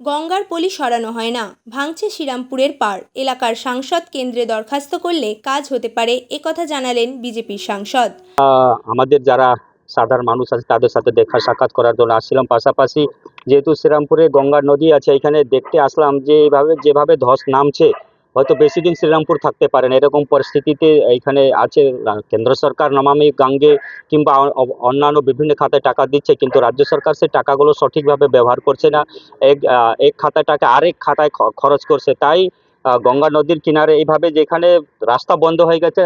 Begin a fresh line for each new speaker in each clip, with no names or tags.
গঙ্গার পলি সরানো হয় না, ভাঙছে শ্রীরামপুরের পাড়। এলাকার সাংসদ কেন্দ্রে দরখাস্ত করলে কাজ হতে পারে, একথা জানালেন বিজেপির সাংসদ।
আমাদের যারা সাধারণ মানুষ আছে তাদের সাথে দেখা সাক্ষাৎ করার জন্য আসছিলাম। পাশাপাশি যেহেতু শ্রীরামপুরে গঙ্গার নদী আছে, এখানে দেখতে আসলাম যে যেভাবে ধস নামছে, হয়তো বেশি দিন শ্রীরামপুর থাকতে পারেন এরকম পরিস্থিতিতে এখানে আছে। কেন্দ্র সরকার নমামি গঙ্গে কিংবা অন্যান্য বিভিন্ন খাতায় টাকা দিচ্ছে, কিন্তু রাজ্য সরকার সেই টাকাগুলো সঠিকভাবে ব্যবহার করছে না। এক খাতায় টাকা আরেক খাতায় খরচ করছে। তাই গঙ্গা নদীর কিনারে এইভাবে যেখানে রাস্তা বন্ধ হয়ে গেছে,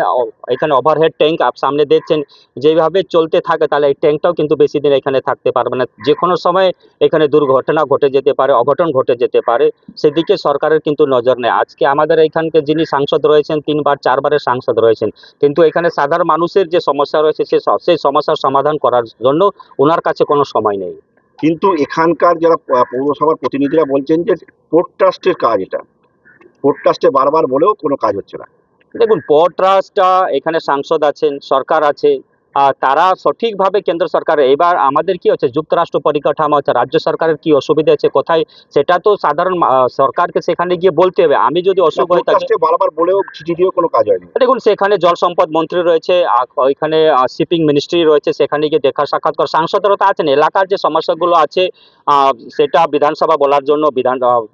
এখানে ওভারহেড ট্যাঙ্ক সামনে দেখছেন, যেভাবে চলতে থাকে তাহলে এই ট্যাঙ্কটাও কিন্তু বেশি দিন এখানে থাকতে পারবে না। যে কোনো সময় এখানে দুর্ঘটনা ঘটে যেতে পারে, অঘটন ঘটে যেতে পারে, সেদিকে সরকারের কিন্তু নজর নেই। আজকে আমাদের এখানকে যিনি সাংসদ রয়েছেন, 3বার 4বারের সাংসদ রয়েছেন, কিন্তু এখানে সাধারণ মানুষের যে সমস্যা রয়েছে সেই সমস্যার সমাধান করার জন্য ওনার কাছে কোনো সময় নেই।
কিন্তু এখানকার যারা পৌরসভার প্রতিনিধিরা বলছেন যে পোর্ট ট্রাস্টের কাজ, এটা পোর্ট ট্রাস্টে বারবার বলেও কোনো কাজ হচ্ছে না।
দেখুন, পোর্ট ট্রাস্টটা এখানে সাংসদ আছেন, সরকার আছে, তারা সঠিকভাবে কেন্দ্র সরকার, এবার আমাদের কি হচ্ছে যুক্তরাষ্ট্র পরিকাঠামো হচ্ছে, রাজ্য সরকারের কি অসুবিধা আছে কোথায়, সেটা তো সাধারণ সরকারকে সেখানে গিয়ে বলতে হবে। আমি যদি অসুখ হয়ে থাকে,
বারবার বলেও চিঠি দিয়েও কোনো কাজ হয়নি।
দেখুন, সেখানে জল সম্পদ মন্ত্রী রয়েছে, ওইখানে শিপিং মিনিস্ট্রি রয়েছে, সেখানে গিয়ে দেখা সাক্ষাৎ কর, সাংসদরা তো আছেন। এলাকার যে সমস্যাগুলো আছে সেটা বিধানসভা বলার জন্য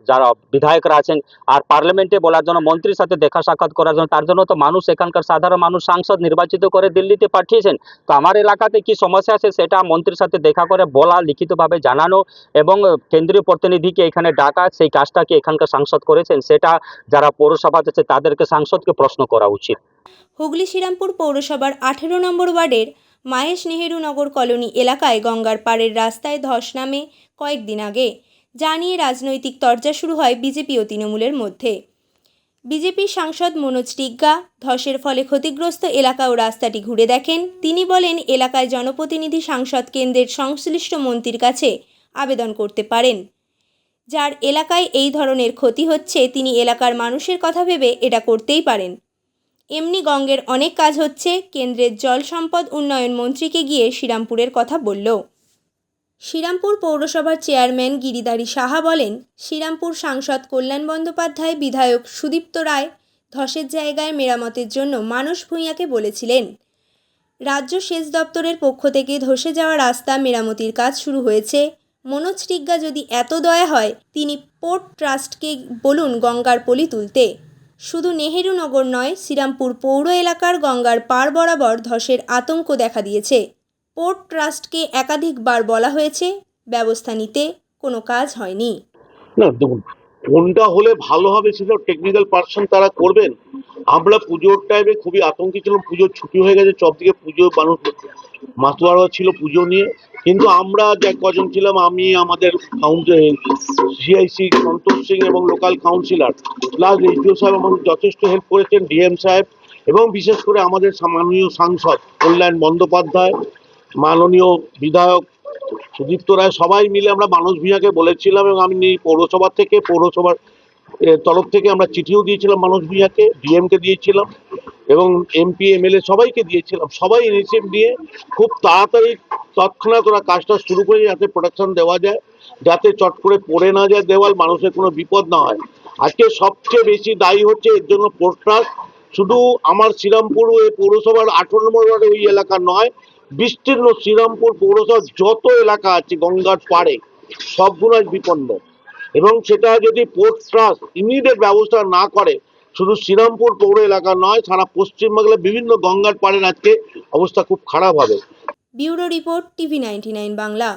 যারা বিধায়করা আছেন, আর পার্লামেন্টে বলার জন্য, মন্ত্রীর সাথে দেখা সাক্ষাৎ করার জন্য, তার জন্য তো মানুষ, এখানকার সাধারণ মানুষ সাংসদ নির্বাচিত করে দিল্লিতে পাঠিয়েছেন। তো আমার এলাকাতে কি সমস্যা আছে সেটা মন্ত্রীর সাথে দেখা করে বলা, লিখিতভাবে জানানো এবং কেন্দ্রীয় প্রতিনিধিকে এখানে ডাকা, সেই কাজটাকে এখানকার সাংসদ করেছেন, সেটা যারা পৌরসভা আছে তাদেরকে সাংসদকে প্রশ্ন করা উচিত।
হুগলি শ্রীরামপুর পৌরসভার 18 নম্বর ওয়ার্ডের মাহেশ নেহেরু নগর কলোনি এলাকায় গঙ্গার পাড়ের রাস্তায় ধস নামে কয়েকদিন আগে, যা নিয়ে রাজনৈতিক তরজা শুরু হয় বিজেপি ও তৃণমূলের মধ্যে। বিজেপির সাংসদ মনোজ টিগ্গা ধসের ফলে ক্ষতিগ্রস্ত এলাকা ও রাস্তাটি ঘুরে দেখেন। তিনি বলেন, এলাকায় জনপ্রতিনিধি সাংসদ কেন্দ্রের সংশ্লিষ্ট মন্ত্রীর কাছে আবেদন করতে পারেন। যার এলাকায় এই ধরনের ক্ষতি হচ্ছে, তিনি এলাকার মানুষের কথা ভেবে এটা করতেই পারেন। এমনি গঙ্গের অনেক কাজ হচ্ছে, কেন্দ্রের জল সম্পদ উন্নয়ন মন্ত্রীকে গিয়ে শ্রীরামপুরের কথা বলল। শ্রীরামপুর পৌরসভার চেয়ারম্যান গিরিধারী সাহা বলেন, শ্রীরামপুর সাংসদ কল্যাণ বন্দ্যোপাধ্যায় বিধায়ক সুদীপ্ত রায় ধসের জায়গায় মেরামতের জন্য মানস ভূঁইয়াকে বলেছিলেন। রাজ্য সেচ দপ্তরের পক্ষ থেকে ধসে যাওয়া রাস্তা মেরামতির কাজ শুরু হয়েছে। মনোজ টিগ্গা যদি এত দয়া হয়, তিনি পোর্ট ট্রাস্টকে বলুন গঙ্গার পলি তুলতে। শুধু নেহেরু নগর নয়, শ্রীরামপুর পৌর এলাকার গঙ্গার পাড় বরাবর ধসের আতঙ্ক দেখা দিয়েছে। পোর্ট ট্রাস্টকে একাধিকবার বলা হয়েছে, ব্যবস্থা নিতে কোনো কাজ হয়নি।
না দেখুন, কোনটা হলে ভালো হবে সেটা টেকনিক্যাল পার্সন তারা করবেন। আমরা পুজোর টাইমে খুবই আতঙ্কে ছিলাম, পুজোর ছুটি হয়ে গেছে, সব দিকে পুজো মানুষ মাতোয়ারা ছিল পুজো নিয়ে। কিন্তু আমরা যে কজন ছিলাম, আমি, আমাদের সিআইসি সন্তোষ সিং এবং লোকাল কাউন্সিলর প্লাস এইচডিও সাহেব আমাদের যথেষ্ট হেল্প করেছেন, ডিএম সাহেব এবং বিশেষ করে আমাদের মাননীয় সাংসদ কল্যাণ বন্দ্যোপাধ্যায়, মাননীয় বিধায়ক সুদীপ্ত রায়, সবাই মিলে আমরা মানস ভূঁইয়াকে বলেছিলাম এবং আমি পৌরসভার তরফ থেকে আমরা চিঠিও দিয়েছিলাম মানস ভূঁইয়াকে, ডিএমকে দিয়েছিলাম এবং এমপি এমএলএ সবাইকে দিয়েছিলাম। সবাই ইনিশিয়েটিভ নিয়ে খুব তাড়াতাড়ি তৎক্ষণাৎ ওরা কাজটা শুরু করে যাতে প্রোটেকশন দেওয়া যায়, যাতে চট করে পড়ে না যায় দেওয়াল, মানুষের কোনো বিপদ না হয়। আজকে সবচেয়ে বেশি দায়ী হচ্ছে এর জন্য পোর্ট ট্রাস্ট। শুধু আমার শ্রীরামপুর পৌরসভার 18 নম্বর ওয়ার্ডে ওই এলাকা নয়, বিস্তীর্ণ শ্রীরামপুর পৌরসভার যত এলাকা আছে গঙ্গার পাড়ে সবগুলো বিপন্ন। এবং সেটা যদি পোর্ট ট্রাস্ট ইমিডিয়েট ব্যবস্থা না করে, শুধু শ্রীরামপুর পৌর এলাকা নয়, সারা পশ্চিমবাংলার বিভিন্ন গঙ্গার পাড়ের আজকে অবস্থা খুব খারাপ হবে।
Bureau report, TV 99 Bangla.